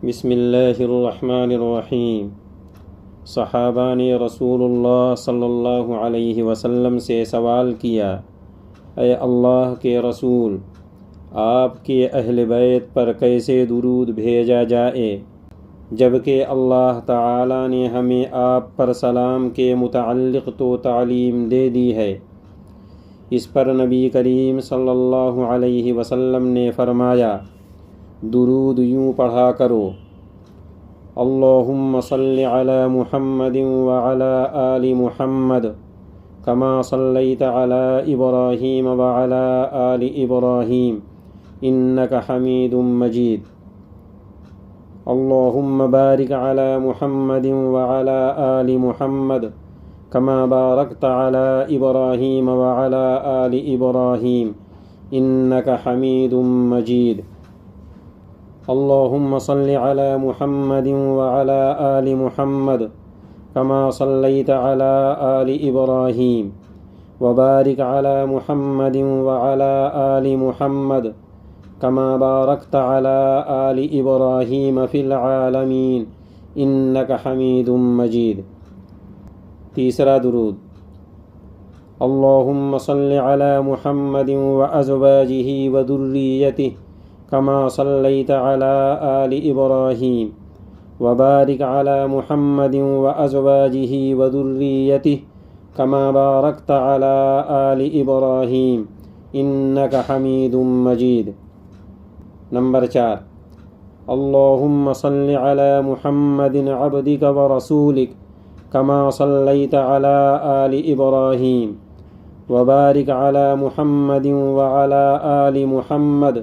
بسم اللہ الرحمن الرحیم۔ صحابہ نے رسول اللہ صلی اللہ علیہ وسلم سے سوال کیا، اے اللہ کے رسول، آپ کے اہل بیت پر کیسے درود بھیجا جائے، جبکہ اللہ تعالی نے ہمیں آپ پر سلام کے متعلق تو تعلیم دے دی ہے۔ اس پر نبی کریم صلی اللہ علیہ وسلم نے فرمایا، درود یوں پڑھا کرو، اللہم صل علی محمد وعلی آل محمد کما صلیت علی ابراہیم وعلی آل ابراہیم انک حمید مجید، اللہم بارک علی محمد وعلی آل محمد کما بارکت علی ابراہیم وعلی آل ابراہیم انک حمید مجید، اللہم صل علی محمد وعلی آل محمد کما صلیت علی آل ابراہیم وبارک علی محمد وعلی آل محمد کما بارکت علی آل ابراہیم فی العالمین انک حمید مجید۔ تیسرا درود، اللہم صل علی محمد وازواجہ وذریتہ کما صلیت علی آل ابراہیم وبارک علی محمد وازواجہ وذریتہ کما بارکت علی آل ابراہیم انک حمید مجید۔ نمبر 4، اللہم صل علی محمد عبدک ورسولک کما صلیت علی آل ابراہیم وبارک علی محمد وعلی آل محمد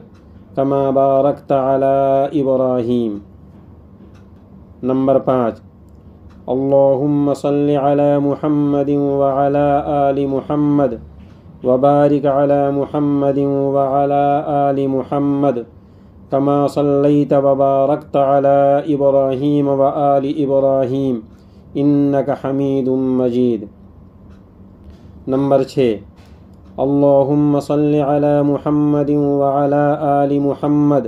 کما بارکت علی ابراہیم۔ نمبر 5، اللہم صل علی محمد وعلی آل محمد وبارک علی محمد وعلی آل محمد کما صلیت وبارکت علی ابراہیم وآل ابراہیم انک حمید مجید۔ نمبر 6، اللہم صل علی محمد وعلی آل محمد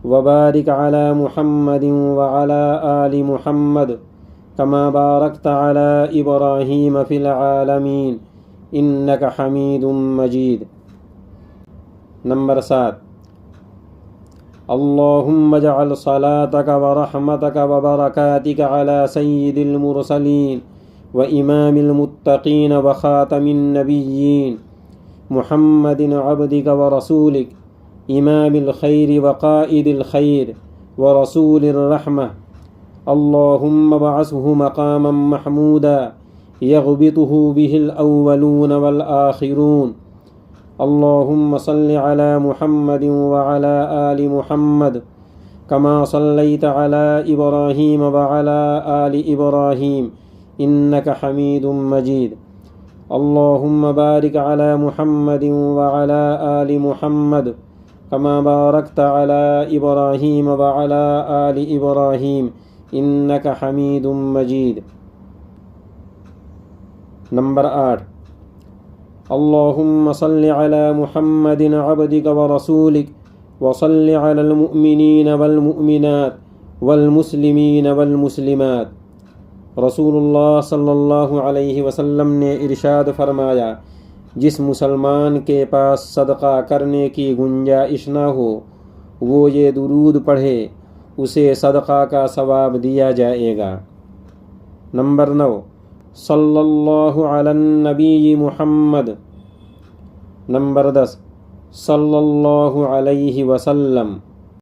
وبارک علی محمد وعلی آل محمد کما بارکت علی ابراہیم فی العالمین انک حمید مجید۔ نمبر 7، اللہم اجعل صلاتک ورحمتک وبرکاتک علی سید المرسلین وإمام المتقین وخاتم النبیین محمد عبدک ورسولک امام الخیر وقائد الخیر ورسول الرحمہ، اللہم ابعثہ مقاما محمودا یغبطہ بہ الاولون والآخرون، اللہم صل علی محمد وعلی آل محمد کما صلیت علی ابراہیم وعلی آل ابراہیم انک حمید مجید، اللہم بارک علی محمد وعلی آل محمد کما بارکت علی ابراہیم وعلی آل ابراہیم انک حمید مجید۔ نمبر 8، اللہم صل علی محمد عبدک ورسولک وصل علی المؤمنین والمؤمنات والمسلمین والمسلمات۔ رسول اللہ صلی اللہ علیہ وسلم نے ارشاد فرمایا، جس مسلمان کے پاس صدقہ کرنے کی گنجائش نہ ہو وہ یہ درود پڑھے، اسے صدقہ کا ثواب دیا جائے گا۔ نمبر 9، صلی اللہ علی النبی محمد۔ نمبر 10، صلی اللہ علیہ وسلم۔